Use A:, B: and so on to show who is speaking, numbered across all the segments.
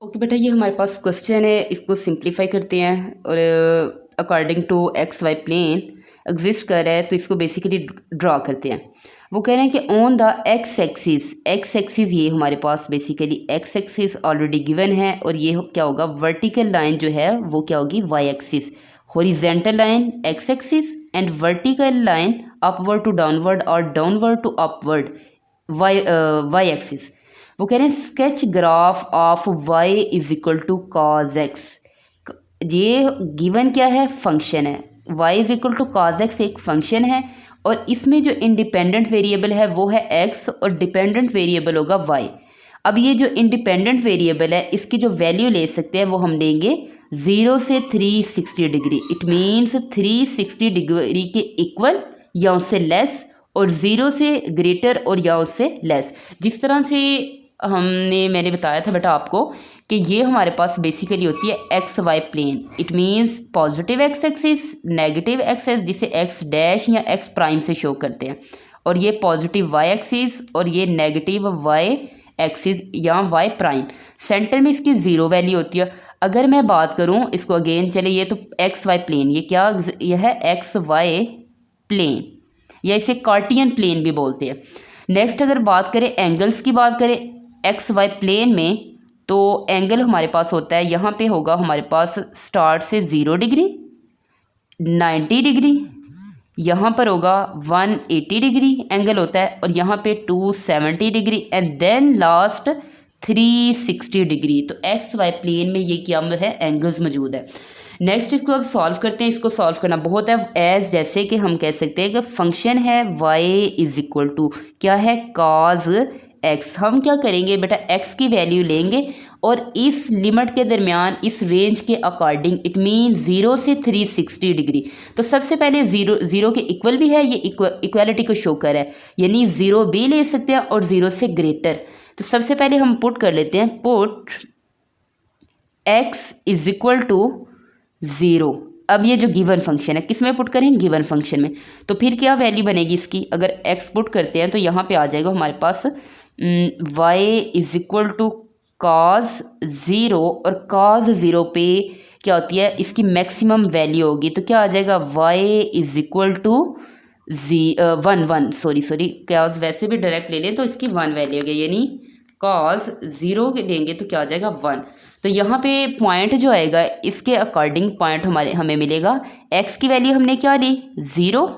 A: Okay बेटा, ये हमारे पास क्वेश्चन है, इसको सिंप्लीफाई करते हैं और according to X Y plane exist कर रहा है तो इसको बेसिकली ड्रॉ करते हैं। वो कह रहे हैं कि ऑन द एक्स एक्सिस ये हमारे पास basically X axis already given है और ये क्या होगा, वर्टिकल लाइन जो है वो क्या होगी, Y axis, horizontal line X axis and vertical line upward to downward और downward to upward Y axis. वो कह रहे हैं sketch graph of y is equal to cos X. ये गिवन क्या है, फंक्शन है, y is equal to cos X एक फंक्शन है और इसमें जो इंडिपेंडेंट वेरिएबल है वो है x और डिपेंडेंट वेरिएबल होगा y। अब ये जो इंडिपेंडेंट वेरिएबल है इसकी जो वैल्यू ले सकते हैं वो हम देंगे 0 से 360 डिग्री। इट मीन्स 360 डिग्री के इक्वल या उससे लेस और 0 से ग्रेटर और या उससे लेस। जिस तरह से मैंने बताया था बेटा आपको कि ये हमारे पास बेसिकली होती है X Y plane. It means positive X axis, negative X axis जिसे एक्स डैश या एक्स प्राइम से शो करते हैं, और ये पॉजिटिव वाई एक्सिस और ये नेगेटिव वाई एक्सिस या वाई प्राइम। सेंटर में इसकी ज़ीरो वैल्यू होती है। अगर मैं बात करूँ इसको अगेन, चले ये तो एक्स वाई प्लेन, ये क्या, यह है एक्स वाई प्लेन या इसे कार्टियन प्लेन भी बोलते हैं। नेक्स्ट अगर बात करें एंगल्स की, बात करें एक्स वाई प्लेन में तो एंगल हमारे पास होता है, यहाँ पे होगा हमारे पास स्टार्ट से 0 डिग्री, 90 डिग्री, यहाँ पर होगा 180 डिग्री एंगल होता है और यहाँ पे 270 degree and then last 360 degree. तो एक्स वाई प्लेन में ये क्या है, एंगल्स मौजूद है। नेक्स्ट इसको अब सॉल्व करते हैं। इसको सॉल्व करना बहुत है, एज जैसे कि हम कह सकते हैं कि फंक्शन है y इज इक्वल टू क्या है, कॉज एक्स। हम क्या करेंगे बेटा, x की वैल्यू लेंगे और इस लिमिट के दरमियान इस रेंज के अकॉर्डिंग, इट मीन 0 से 360 डिग्री। तो सबसे पहले ज़ीरो के इक्वल भी है, ये इक्वालिटी को शो कर है, यानी 0 भी ले सकते हैं और 0 से ग्रेटर। तो सबसे पहले हम पुट कर लेते हैं, put x is equal to 0। अब ये जो गिवन फंक्शन है किस में पुट करें, गिवन फंक्शन में। तो फिर क्या वैल्यू बनेगी इसकी, अगर x पुट करते हैं तो यहाँ पे आ जाएगा हमारे पास y is equal to cos 0 और कॉज 0 पे क्या होती है, इसकी मैक्सिमम वैल्यू होगी। तो क्या आ जाएगा, y is equal to 1 sorry cos वैसे भी डायरेक्ट ले लें तो इसकी 1 वैल्यू होगी, यानी कॉज 0 लेंगे तो क्या आ जाएगा 1। तो यहाँ पे पॉइंट जो आएगा इसके अकॉर्डिंग पॉइंट हमें मिलेगा। x की वैल्यू हमने क्या ली, 0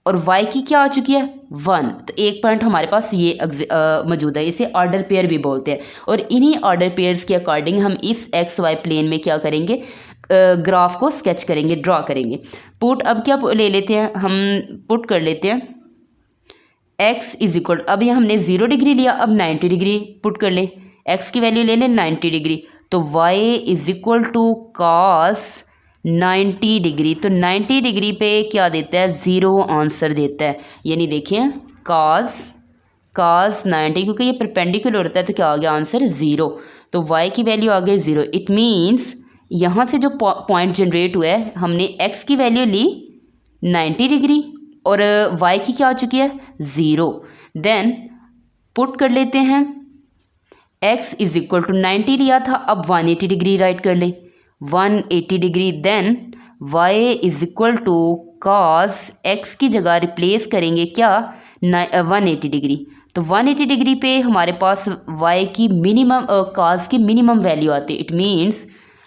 A: और y की क्या आ चुकी है, 1। तो एक पॉइंट हमारे पास ये मौजूद है, इसे ऑर्डर पेयर भी बोलते हैं। और इन्हीं ऑर्डर पेयर्स के अकॉर्डिंग हम इस एक्स वाई प्लेन में क्या करेंगे, ग्राफ को स्केच करेंगे, ड्रॉ करेंगे। पुट अब क्या ले लेते हैं, हम पुट कर लेते हैं x इज इक्वल, अब ये हमने 0 डिग्री लिया, अब 90 डिग्री पुट कर ले, x की वैल्यू ले लें 90 डिग्री। तो y is equal to cos 90 degree. तो 90 डिग्री पे क्या देता है, 0 आंसर देता है। यानी देखिए कॉस 90, क्योंकि ये परपेंडिकुलर होता है तो क्या आ गया आंसर, 0। तो y की वैल्यू आ गई 0। इट मीन्स यहाँ से जो पॉइंट जनरेट हुआ है, हमने x की वैल्यू ली 90 डिग्री और y की क्या आ चुकी है, 0। देन पुट कर लेते हैं, x इज इक्वल टू 90 लिया था, अब 180 डिग्री राइट कर ले, 180 degree. Then y is equal to cos x की जगह रिप्लेस करेंगे क्या, 180 डिग्री। तो 180 डिग्री पे हमारे पास y की मिनिमम, कॉस की मिनिमम वैल्यू आती है। इट मीन्स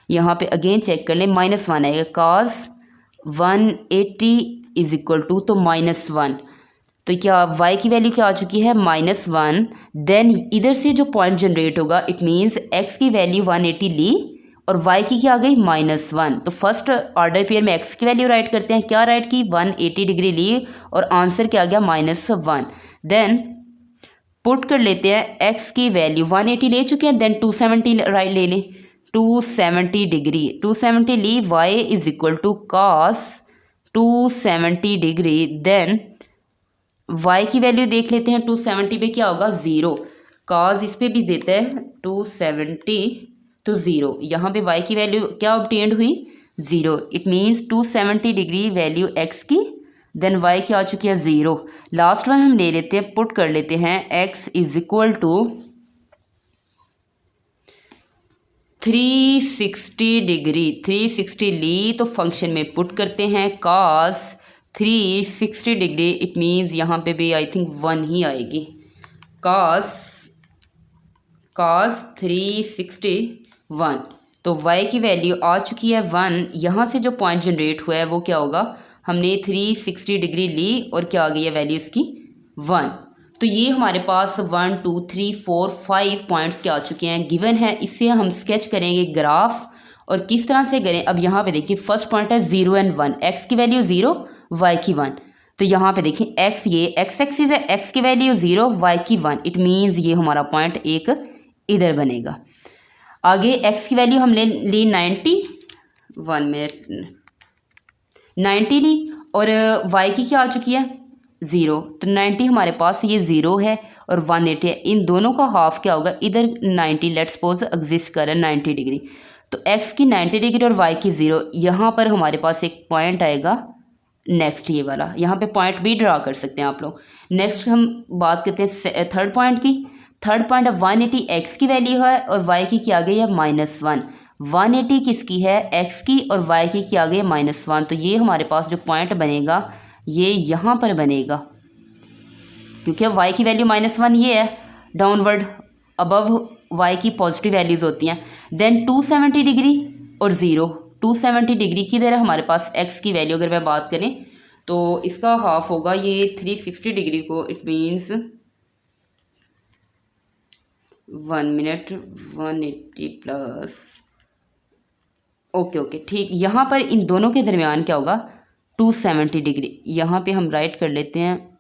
A: यहाँ पे अगेन चेक कर लें, -1 आएगा, कॉस 180 इज इक्वल टू तो -1। तो क्या y की वैल्यू क्या आ चुकी है, -1। देन इधर से जो पॉइंट जनरेट होगा, इट मीन्स x की वैल्यू 180 ली और y की क्या आ गई, -1। तो फर्स्ट ऑर्डर पेयर में x की वैल्यू राइट करते हैं, क्या राइट की, 180 डिग्री ली और आंसर क्या आ गया, -1। देन पुट कर लेते हैं x की वैल्यू 180 ले चुके हैं, देन 270 राइट ले लें, 270 डिग्री, 270 ली, y is equal to cos 270 degree. Then y की वैल्यू देख लेते हैं, 270 पे क्या होगा, 0। कॉज इस पे भी देता है 270 तो 0। यहाँ पे y की वैल्यू क्या ऑब्टेन्ड हुई, 0। It means 270 degree value x की, देन y की आ चुकी है 0। लास्ट वन हम ले लेते हैं, पुट कर लेते हैं x is equal to 360 degree, 360 ली तो फंक्शन में पुट करते हैं cos 360 डिग्री, इट मीन्स यहाँ पे भी आई थिंक 1 ही आएगी। cos 361, तो y की वैल्यू आ चुकी है 1। यहाँ से जो पॉइंट जनरेट हुआ है वो क्या होगा, हमने 360 डिग्री ली और क्या आ गई है वैल्यू इसकी 1। तो ये हमारे पास 1 2 3 4 5 पॉइंट्स क्या आ चुके हैं, गिवन है। इससे हम स्केच करेंगे ग्राफ, और किस तरह से करें। अब यहाँ पे देखिए फर्स्ट पॉइंट है 0 एंड 1, x की वैल्यू 0 y की 1। तो यहाँ पे देखिए x, ये x एक्सिस है, x की वैल्यू 0 y की 1, इट मीन्स ये हमारा पॉइंट एक इधर बनेगा। आगे x की वैल्यू हमने ली 90, 1 मिनट 90 ली, और y की क्या आ चुकी है 0। तो 90 हमारे पास ये 0 है और 180 है, इन दोनों का हाफ क्या होगा, इधर 90 लेट्स सपोज एग्जिस्ट कर रहा है 90 डिग्री, तो x की 90 डिग्री और y की 0। यहाँ पर हमारे पास एक पॉइंट आएगा नेक्स्ट, ये वाला, यहाँ पे पॉइंट भी ड्रा कर सकते हैं आप लोग। नेक्स्ट हम बात करते हैं थर्ड पॉइंट की। थर्ड पॉइंट है 180, x की वैल्यू है और y की क्या आ गई है -1। 180 किसकी है, x की, और y की क्या आ गई है -1। तो ये हमारे पास जो पॉइंट बनेगा ये यहाँ पर बनेगा, क्योंकि y की वैल्यू -1 ये है डाउनवर्ड, अबव y की पॉजिटिव वैल्यूज़ होती हैं। देन 270 डिग्री और 0, 270 डिग्री की तरह हमारे पास x की वैल्यू अगर मैं बात करें तो इसका हाफ होगा ये 360 डिग्री को, it means 1 minute 180 plus, okay ठीक। यहाँ पर इन दोनों के दरमियान क्या होगा 270 डिग्री, यहाँ पे हम राइट कर लेते हैं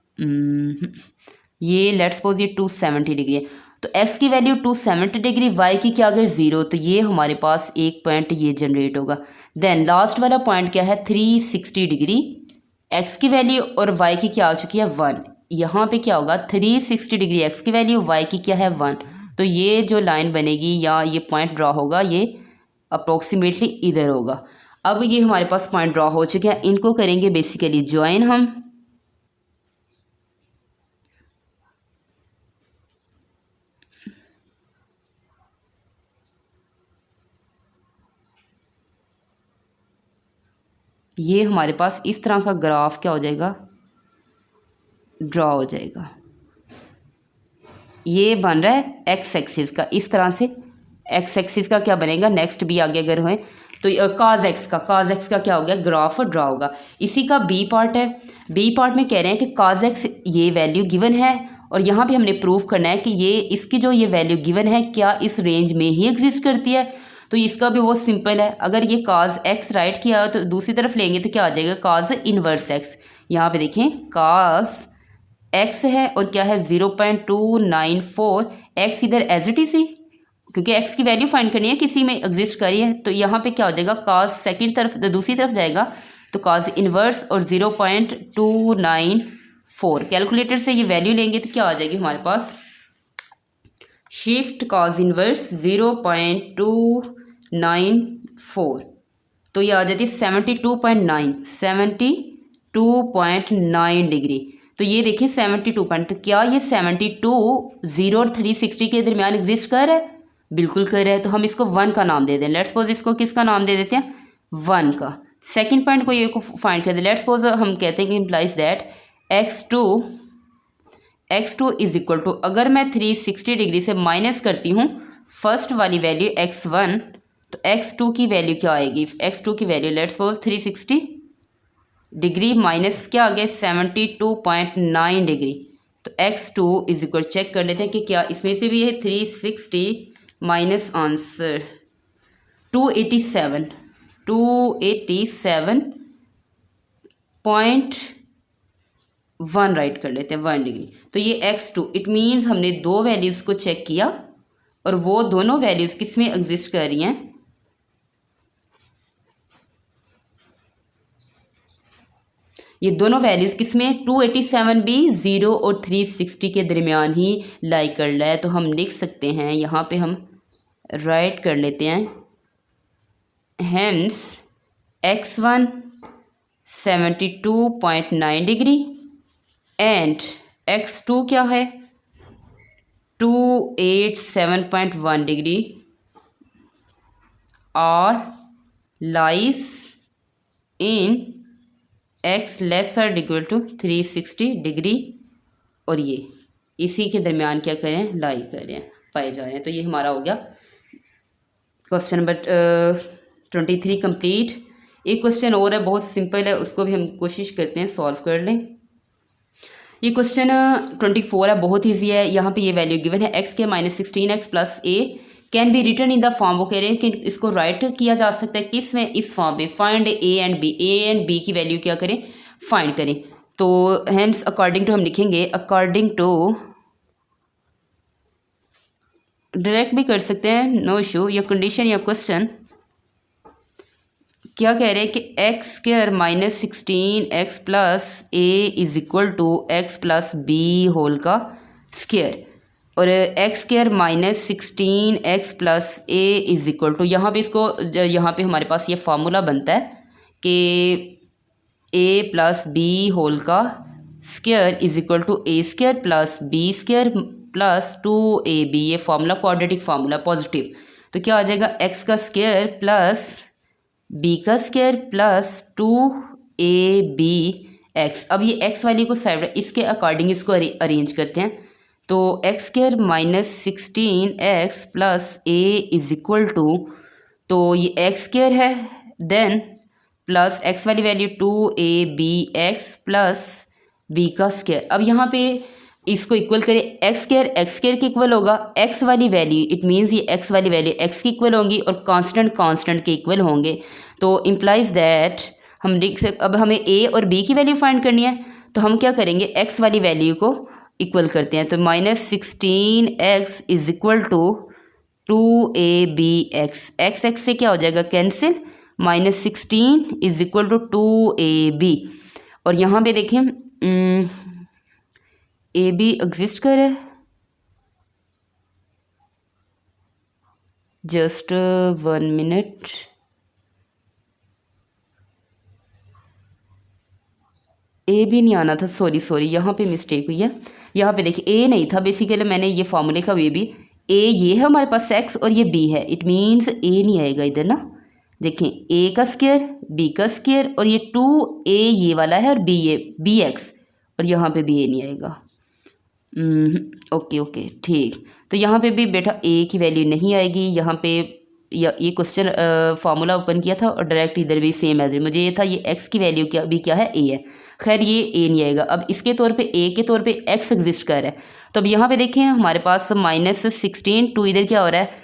A: ये लेट्स सपोज ये 270 डिग्री है। तो x की वैल्यू 270 डिग्री, y की क्या गई 0, तो ये हमारे पास एक पॉइंट ये जनरेट होगा। देन लास्ट वाला पॉइंट क्या है 360 डिग्री, x की वैल्यू और y की क्या आ चुकी है 1। यहाँ पे क्या होगा 360 डिग्री x की वैल्यू, y की क्या है 1। तो ये जो लाइन बनेगी या ये पॉइंट ड्रा होगा ये अप्रोक्सीमेटली इधर होगा। अब ये हमारे पास पॉइंट ड्रा हो चुके हैं, इनको करेंगे बेसिकली ज्वाइन हम। ये हमारे पास इस तरह का ग्राफ क्या हो जाएगा, ड्रा हो जाएगा। ये बन रहा है एक्स एक्सिस का, इस तरह से एक्स एक्सिस का क्या बनेगा, नेक्स्ट भी आगे अगर हो तो cos x का क्या हो गया, ग्राफ ड्रा होगा। इसी का बी पार्ट है, बी पार्ट में कह रहे हैं कि cos x ये वैल्यू गिवन है और यहाँ पे हमने प्रूव करना है कि ये इसकी जो ये वैल्यू गिवन है क्या इस रेंज में ही एग्जिस्ट करती है। तो इसका भी बहुत सिंपल है, अगर ये cos x राइट किया हो तो दूसरी तरफ लेंगे तो क्या आ जाएगा cos इनवर्स x। यहाँ पे देखें cos x है और क्या है 0.294, x इधर एज इट इज ही, क्योंकि x की वैल्यू फाइंड करनी है किसी में एग्जिस्ट करी है। तो यहाँ पे क्या हो जाएगा cos सेकंड तरफ दूसरी तरफ जाएगा तो cos इनवर्स और 0.294, कैलकुलेटर से ये वैल्यू लेंगे तो क्या आ जाएगी हमारे पास, शिफ्ट cos इनवर्स 0.294, तो ये आ जाती है 72.9 डिग्री। तो ये देखिए 72 पॉइंट, तो क्या ये 72 0 और 360 के दरमियान एग्जिस्ट कर रहा है, बिल्कुल कर रहा है। तो हम इसको 1 का नाम दे दें, लेट्स सपोज इसको किसका नाम दे देते हैं 1 का। सेकंड पॉइंट को ये को फाइंड कर दें, लेट्स सपोज हम कहते हैं कि implies that x2 is equal to, अगर मैं 360 डिग्री से माइनस करती हूँ फर्स्ट वाली वैल्यू x1, तो x2 की वैल्यू क्या आएगी, x2 की value let's suppose 360 degree minus क्या आ गया 72.9 डिग्री। तो x2 इज इक्वल, चेक कर लेते हैं कि क्या इसमें से भी है 360 माइनस आंसर 287.1 राइट कर लेते हैं 1 डिग्री। तो ये x2, इट मीन्स हमने दो वैल्यूज़ को चेक किया और वो दोनों वैल्यूज़ किस में एग्जिस्ट कर रही हैं, ये दोनों वैल्यूज़ किस में 287 भी 0 और 360 के दरमियान ही लाई कर रहा है। तो हम लिख सकते हैं, यहाँ पे हम राइट कर लेते हैं, hence x1 72.9 degree and x2 क्या है 287.1 degree are lies in X lesser equal to 360 degree, और ये इसी के दरमियान क्या करें, लाई कर रहे हैं, पाए जा रहे हैं। तो ये हमारा हो गया क्वेश्चन नंबर 23 कंप्लीट। एक क्वेश्चन और है, बहुत सिंपल है, उसको भी हम कोशिश करते हैं सॉल्व कर लें। ये क्वेश्चन 24 है, बहुत ईजी है। यहाँ पे ये वैल्यू गिवन है एक्स के -16x plus A can be return in the form. वो कह रहे हैं कि इसको राइट किया जा सकता है किस में, इस फॉर्म में, find A and B, A and B की वैल्यू क्या करें, फाइंड करें। तो हेंस अकॉर्डिंग टू हम लिखेंगे, अकॉर्डिंग टू, डायरेक्ट भी कर सकते हैं, नो इशू। या कंडीशन या क्वेश्चन क्या कह रहे हैं कि X square -16x plus A is equal to X plus B whole का स्क्वायर, और X square -16x plus A is equal to, यहाँ पे इसको, यहाँ पे हमारे पास ये फार्मूला बनता है कि ए प्लस बी होल का square is equal to A square plus B square plus 2ab। ये फार्मूला क्वाड्रेटिक फार्मूला पॉजिटिव, तो क्या आ जाएगा, एक्स का स्क्वायर प्लस बी का स्क्वायर प्लस 2ab अब ये एक्स वाली को साइड, इसके अकॉर्डिंग इसको अरेंज करते हैं। तो X square -16x plus A is equal to, तो ये एक्स स्क्वायर है, देन प्लस एक्स वाली वैल्यू 2abx प्लस बी का स्क्वायर। अब यहाँ पे इसको इक्वल करें, एक्स स्क्वायर के इक्वल होगा, एक्स वाली वैल्यू, इट मीन्स ये एक्स वाली वैल्यू एक्स की इक्वल होंगी और कांस्टेंट के इक्वल होंगे। तो इम्प्लाइज दैट हम लिख सकते, अब हमें ए और बी की वैल्यू फाइंड करनी है, तो हम क्या करेंगे, एक्स वाली वैल्यू को इक्वल करते हैं। तो -16x is equal to 2abx, x से क्या हो जाएगा, cancel, -16 is equal to 2ab, और यहाँ पे देखें ए बी एग्जिस्ट करे, जस्ट 1 मिनट, ए भी नहीं आना था, सॉरी यहाँ पे मिस्टेक हुई है। यहाँ पे देखिए ए नहीं था, बेसिकली मैंने ये फार्मूले का वे भी, ए ये है हमारे पास एक्स और ये बी है, इट मीन्स ए नहीं आएगा इधर ना, देखें ए का स्क्वायर बी का स्क्वायर और ये 2a ये वाला है और बी ये बी एक्स, और यहाँ पे भी ए नहीं आएगा। ओके ठीक, तो यहाँ पे भी बेटा ए की वैल्यू नहीं आएगी। यहाँ पे ये क्वेश्चन फार्मूला ओपन किया था और डायरेक्ट इधर भी सेम एज, मुझे ये था ये एक्स की वैल्यू क्या भी क्या है, ए है, खैर ये ए नहीं आएगा। अब इसके तौर पे ए के तौर पे एक्स एग्जिस्ट कर रहा है, तो अब यहाँ पे देखें हमारे पास -16 टू इधर क्या हो रहा है,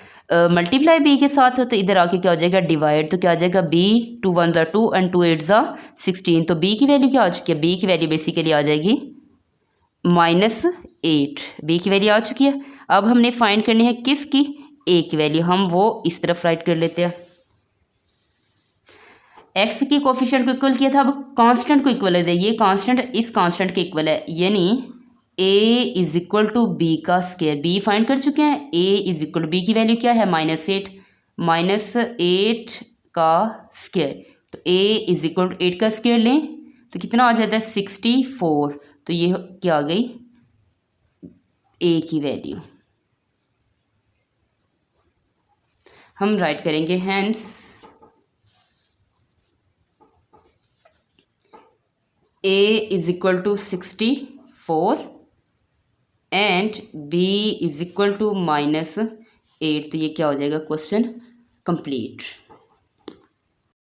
A: मल्टीप्लाई बी के साथ, तो इधर आके क्या हो जाएगा, डिवाइड, तो क्या आ जाएगा, b 2 1 2 एंड 2 8 16, तो b की वैल्यू क्या आ चुकी है, b की वैल्यू बेसिकली आ जाएगी -8, बी की वैल्यू आ चुकी है। अब हमने फाइंड करनी है किसकी, ए की वैल्यू, हम वो इस तरफ राइट कर लेते हैं। एक्स के कोफिशिएंट को इक्वल किया था, अब कांस्टेंट को इक्वल है, ये कांस्टेंट इस कांस्टेंट के इक्वल है, यानी ए इज इक्वल टू बी का स्क्वायर, बी फाइंड कर चुके हैं, ए इज इक्वल टू बी की वैल्यू क्या है, -8 का स्क्वायर, तो ए इज इक्वल टू 8 का स्क्वायर लें तो कितना आ जाता है, 64, तो ये क्या आ गई, ए की वैल्यू। हम राइट करेंगे hence A is equal to 64 and B is equal to -8, तो ये क्या हो जाएगा, क्वेश्चन कंप्लीट।